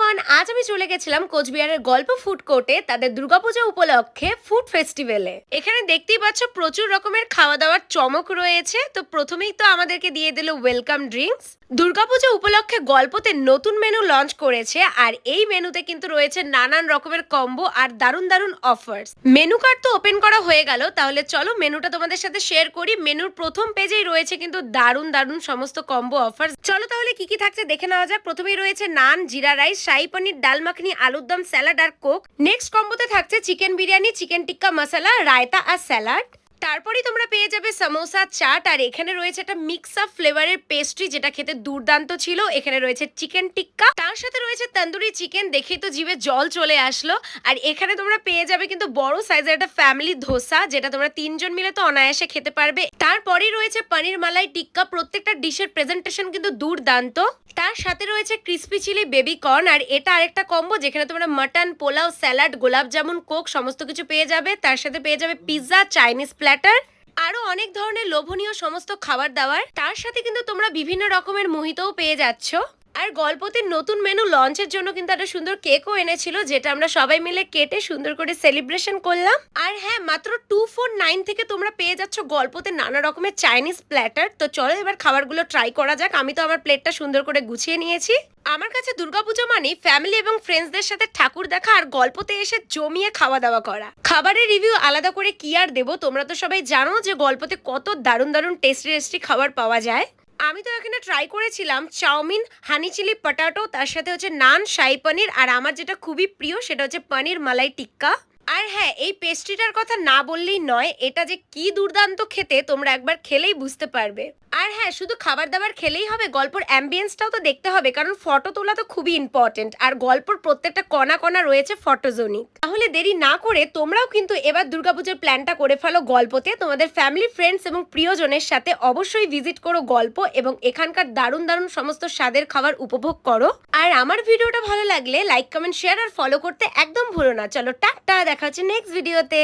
Everyone, আজ আমি চলে গেছিলাম কোচবিহারের গল্প ফুড কোর্টে তাদের দুর্গাপূজা উপলক্ষে ফুড ফেস্টিভ্যালে। এখানে দেখতেই পাচ্ছ প্রচুর রকমের খাওয়া দাওয়ার চমক রয়েছে। তো প্রথমেই তো আমাদেরকে দিয়ে দিল ওয়েলকাম ড্রিঙ্কস। দুর্গাপূজা উপলক্ষে গল্পতে নতুন মেনু লঞ্চ করেছে, আর এই মেনুতে কিন্তু রয়েছে নানান রকমের কম্বো আর দারুণ দারুণ অফার্স। মেনু কার্ড তো ওপেন করা হয়ে গেল, তাহলে চলো মেনুটা তোমাদের সাথে শেয়ার করি। মেনুর প্রথম পেজেই রয়েছে কিন্তু দারুণ দারুণ সমস্ত কম্বো অফার। চলো তাহলে কি কি থাকছে দেখে নেওয়া যাক। প্রথমেই রয়েছে নান, জিরা রাইস, শাহী পনির, ডাল মাখনি, আলুর দম, স্যালাড আর কোক। নেক্সট কম্বোতে থাকছে চিকেন বিরিয়ানি, চিকেন টিক্কা মশলা, রায়তা আর স্যালাড। তারপরেই তোমরা পেয়ে যাবে সামোসা, চাট, আর এখানে রয়েছে একটা মিক্স আপ ফ্লেভারের পেস্ট্রি যেটা খেতে দুর্দান্ত ছিল। এখানে রয়েছে চিকেন টিক্কা, তার সাথে রয়েছে তন্দুরি চিকেন, দেখেই তো জিভে জল চলে আসলো। আর এখানে তোমরা পেয়ে যাবে কিন্তু বড় সাইজের একটা ফ্যামিলি ধোসা, যেটা তোমরা তিনজন মিলে তো অনায়াসে খেতে পারবে। তারপরেই রয়েছে পনির মালাই টিক্কা, প্রত্যেকটা ডিশের প্রেজেন্টেশন কিন্তু দুর্দান্ত। তার সাথে রয়েছে ক্রিসপি চিলি বেবি কর্ন, আর এটা আরেকটা কম্বো যেখানে তোমরা মাটন, পোলাও, স্যালাড, গোলাপ জামুন, কোক সমস্ত কিছু পেয়ে যাবে। তার সাথে পেয়ে যাবে পিৎজা, চাইনিজ প্ল্যাটার, আরো অনেক ধরনের লোভনীয় সমস্ত খাবার দাবার। তার সাথে কিন্তু তোমরা বিভিন্ন রকমের মোহিতও পেয়ে যাচ্ছ। আর গল্পতির নতুন মেনু লঞ্চের জন্য কিন্তু একটা সুন্দর কেকও এনেছিল, যেটা আমরা সবাই মিলে কেটে সুন্দর করে সেলিব্রেশন করলাম। আর হ্যাঁ, মাত্র 249 থেকে তোমরা পেয়ে যাচ্ছ গল্পতে নানা রকমের চাইনিজ প্ল্যাটার। তো চলো এবার খাবারগুলো ট্রাই করা যাক। আমি তো আমার প্লেটটা সুন্দর করে গুছিয়ে নিয়েছি। আমার কাছে দুর্গাপুজো মানে ফ্যামিলি এবং ফ্রেন্ডসদের সাথে ঠাকুর দেখা আর গল্পতে এসে জমিয়ে খাওয়া দাওয়া করা। খাবারের রিভিউ আলাদা করে কি আর দেবো, তোমরা তো সবাই জানো যে গল্পতে কত দারুণ দারুণ টেস্টি টেস্টি খাবার পাওয়া যায়। আমি তো এখানে ট্রাই করেছিলাম চাউমিন, হানি চিলি পটাটো, তার সাথে হচ্ছে নান, শাহী পনির, আর আমার যেটা খুবই প্রিয় সেটা হচ্ছে পনির মালাই টিক্কা। আর হ্যাঁ, এই পেস্ট্রিটার কথা না বললেই নয়, এটা যে কি দুর্দান্ত খেতে তোমরা একবার খেলেই বুঝতে পারবে। আর হ্যাঁ, শুধু খাবার দাবার খেলেই হবে, গল্পের অ্যাম্বিয়েন্সটাও তো দেখতে হবে, কারণ ফটো তোলা তো খুবই ইম্পর্টেন্ট। আর গল্পর প্রত্যেকটা কণা কণা রয়েছে ফটোজোনিক। তাহলে দেরি না করে তোমরাও কিন্তু এবার দুর্গাপুজোর প্ল্যানটা করে ফেলো গল্পতে। তোমাদের ফ্যামিলি, ফ্রেন্ডস এবং প্রিয়জনের সাথে অবশ্যই ভিজিট করো গল্প, এবং এখানকার দারুণ দারুণ সমস্ত স্বাদের খাবার উপভোগ করো। আর আমার ভিডিওটা ভালো লাগলে লাইক, কমেন্ট, শেয়ার আর ফলো করতে একদম ভুলো না। চলো টাটা, দেখা হচ্ছে নেক্সট ভিডিওতে।